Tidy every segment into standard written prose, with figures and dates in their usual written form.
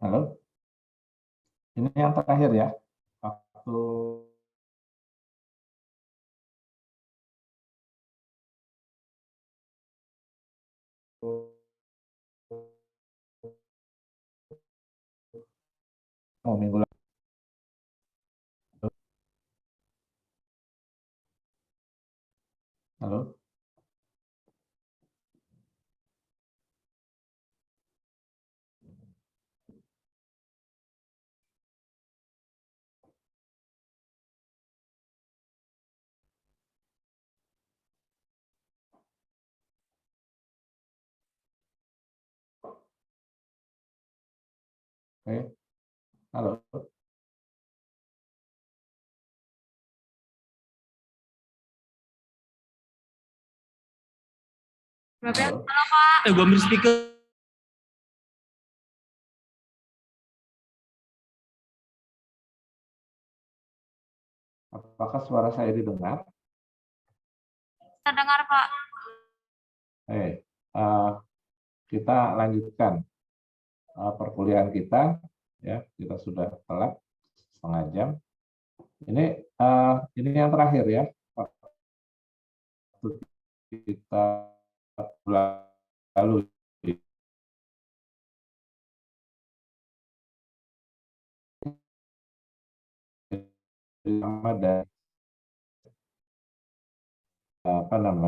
Halo, ini yang terakhir ya. Waktu minggu lalu. Halo, oke, halo. Halo. Halo Kak. Gue ambil speaker. Apakah suara saya didengar? Terdengar Pak. Kita lanjutkan perkuliahan kita. Ya, kita sudah telat setengah jam. Ini yang terakhir ya. Waktu kita lalu dari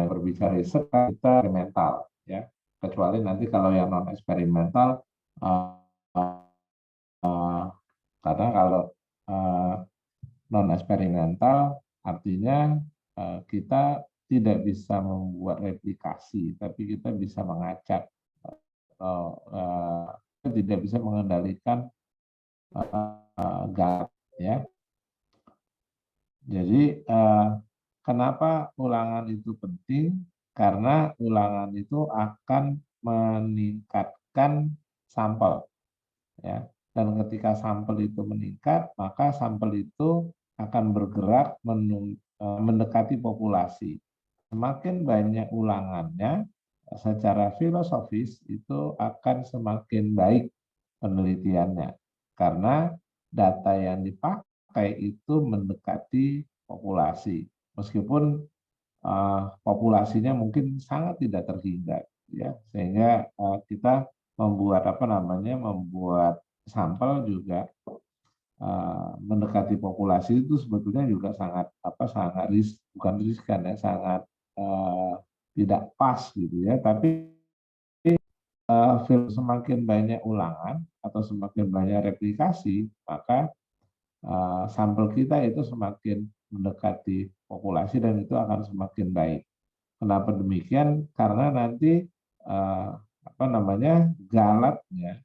berbicara riset kita eksperimental ya, kecuali nanti kalau yang non eksperimental, karena kalau non eksperimental artinya kita tidak bisa membuat replikasi, tapi kita bisa mengacak atau tidak bisa mengendalikan gas ya. Jadi kenapa ulangan itu penting? Karena ulangan itu akan meningkatkan sampel ya. Dan ketika sampel itu meningkat, maka sampel itu akan bergerak mendekati populasi. Semakin banyak ulangannya, secara filosofis itu akan semakin baik penelitiannya. Karena data yang dipakai itu mendekati populasi. Meskipun populasinya mungkin sangat tidak terhingga, ya, sehingga kita membuat sampel juga mendekati populasi itu sebetulnya juga sangat bukan riskan ya, sangat tidak pas gitu ya. Tapi semakin banyak ulangan atau semakin banyak replikasi, maka sampel kita itu semakin mendekati populasi dan itu akan semakin baik. Kenapa demikian? Karena nanti galatnya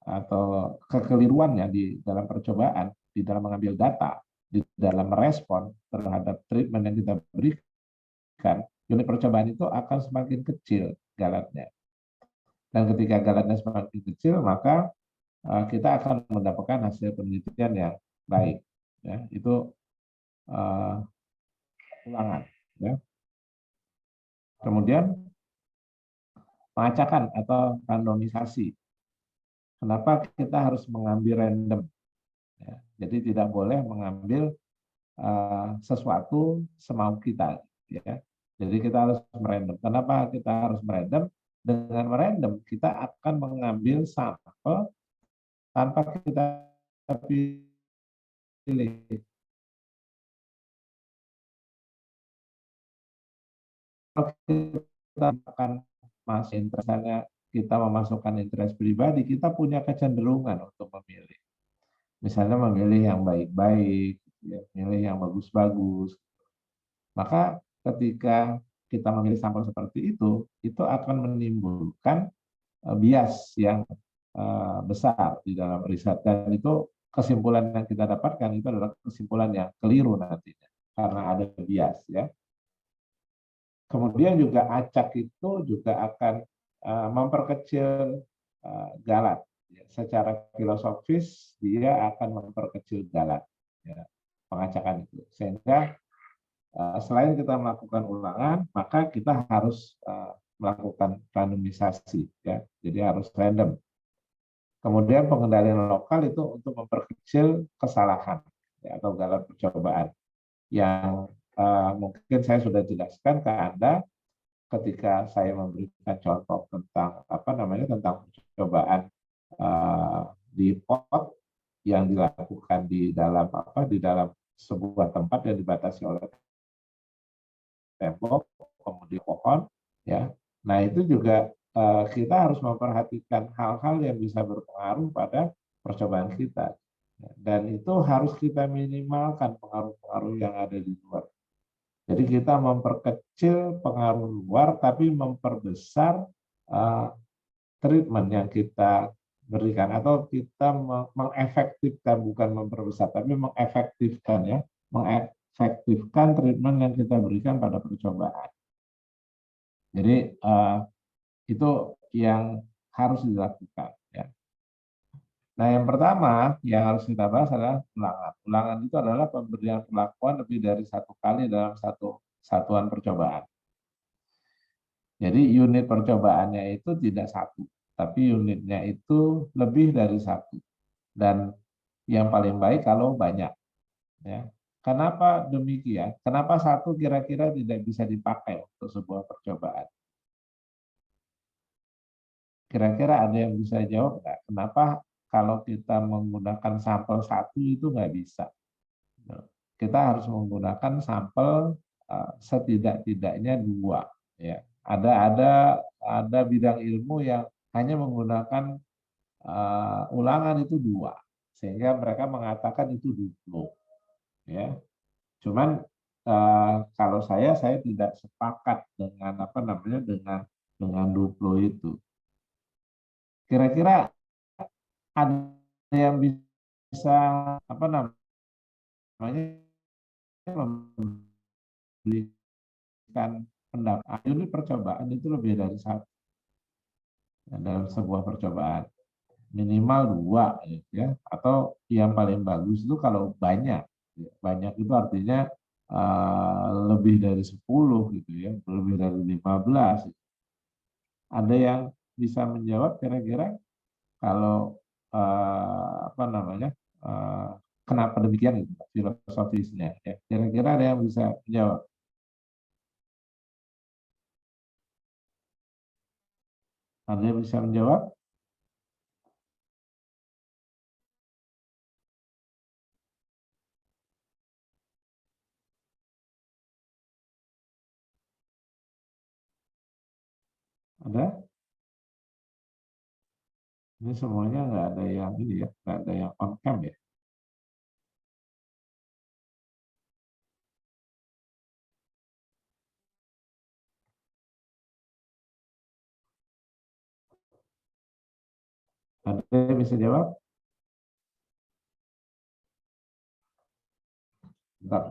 atau kekeliruannya di dalam percobaan, di dalam mengambil data, di dalam merespon terhadap treatment yang kita berikan, unit percobaan itu akan semakin kecil galatnya. Dan ketika galatnya semakin kecil, maka kita akan mendapatkan hasil penelitian yang baik. Ya, itu ulangan. Ya. Kemudian pengacakan atau randomisasi. Kenapa kita harus mengambil random? Ya, jadi tidak boleh mengambil sesuatu semau kita. Ya. Jadi kita harus merandom. Kenapa kita harus merandom? Dengan merandom kita akan mengambil sampel tanpa kita pilih. Kalau kita akan masuk misalnya kita memasukkan interest pribadi, kita punya kecenderungan untuk memilih. Misalnya memilih yang baik-baik, ya, memilih yang bagus-bagus. Maka ketika kita memilih sampel seperti itu akan menimbulkan bias yang besar di dalam riset. Dan itu kesimpulan yang kita dapatkan itu adalah kesimpulan yang keliru nantinya karena ada bias ya. Kemudian juga acak itu juga akan memperkecil galat. Ya. Secara filosofis dia akan memperkecil galat ya, pengacakan itu. Sehingga selain kita melakukan ulangan, maka kita harus melakukan randomisasi ya. Jadi harus random. Kemudian pengendalian lokal itu untuk memperkecil kesalahan ya, atau gagal percobaan yang mungkin saya sudah jelaskan ke Anda ketika saya memberikan contoh tentang apa namanya tentang percobaan di pot yang dilakukan di dalam apa di dalam sebuah tempat yang dibatasi oleh tembok, kemudian pohon, ya. Nah itu juga kita harus memperhatikan hal-hal yang bisa berpengaruh pada percobaan kita. Dan itu harus kita minimalkan pengaruh-pengaruh yang ada di luar. Jadi kita memperkecil pengaruh luar, tapi memperbesar uh, treatment yang kita berikan, atau kita mengefektifkan, bukan memperbesar, tapi mengefektifkan ya, mengefektifkan treatment yang kita berikan pada percobaan. Jadi itu yang harus dilakukan. Ya. Nah, yang pertama yang harus kita bahas adalah ulangan. Ulangan itu adalah pemberian perlakuan lebih dari satu kali dalam satu satuan percobaan. Jadi unit percobaannya itu tidak satu, tapi unitnya itu lebih dari satu. Dan yang paling baik kalau banyak. Ya. Kenapa demikian? Kenapa satu kira-kira tidak bisa dipakai untuk sebuah percobaan? Kira-kira ada yang bisa jawab nggak? Kenapa kalau kita menggunakan sampel satu itu nggak bisa? Kita harus menggunakan sampel setidak-tidaknya dua. Ya. Ada bidang ilmu yang hanya menggunakan ulangan itu dua, sehingga mereka mengatakan itu duplo. Ya. Cuman kalau saya tidak sepakat dengan apa namanya dengan duplo itu. Kira-kira ada yang bisa apa namanya memberikan pendapat unit percobaan itu lebih dari satu dalam sebuah percobaan, minimal dua ya, atau yang paling bagus itu kalau banyak. Banyak itu artinya lebih dari 10 gitu ya, lebih dari 15. Ada yang bisa menjawab kira-kira kalau apa namanya kenapa demikian gitu, filosofisnya ya. Kira-kira ada yang bisa menjawab? Ada yang bisa menjawab? Ada? Ini semuanya nggak ada yang ini ya, nggak ada yang on cam ya. Ada yang bisa jawab? Bentar.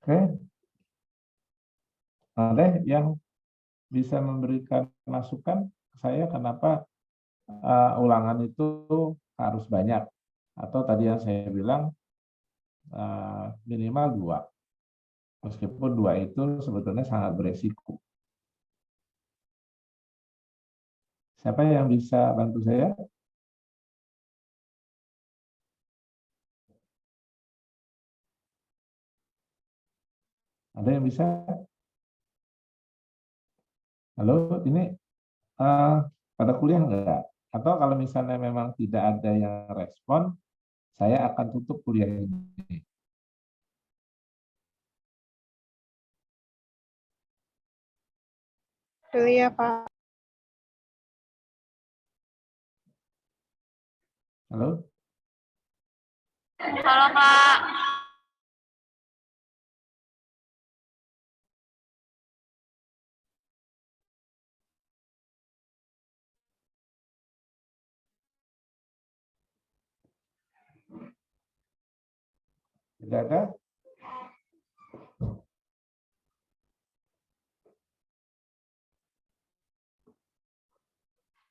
Oke, ada yang bisa memberikan masukan ke saya kenapa ulangan itu harus banyak, atau tadi yang saya bilang minimal dua, meskipun dua itu sebetulnya sangat beresiko. Siapa yang bisa bantu saya? Ada yang bisa? Halo, ini uh, pada kuliah enggak? Atau kalau misalnya memang tidak ada yang respon, saya akan tutup kuliah ini. Iya, Pak. Halo? Halo, Kak. Tidak ada?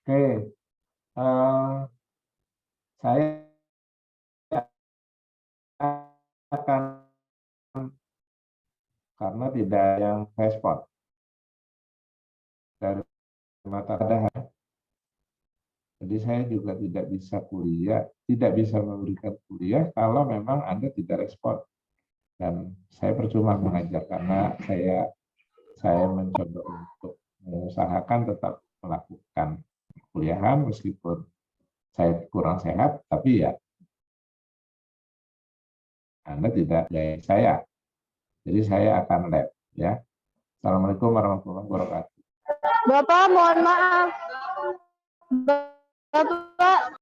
Oke, saya akan, karena tidak ada yang respon dari mata ada. Jadi saya juga tidak bisa kuliah, tidak bisa memberikan kuliah kalau memang Anda tidak respon. Dan saya percuma mengajar karena saya mencoba untuk mengusahakan tetap melakukan kuliahan meskipun saya kurang sehat, tapi ya Anda tidak gaya saya. Jadi saya akan lab ya. Assalamualaikum warahmatullahi wabarakatuh. Bapak, mohon maaf. Bapak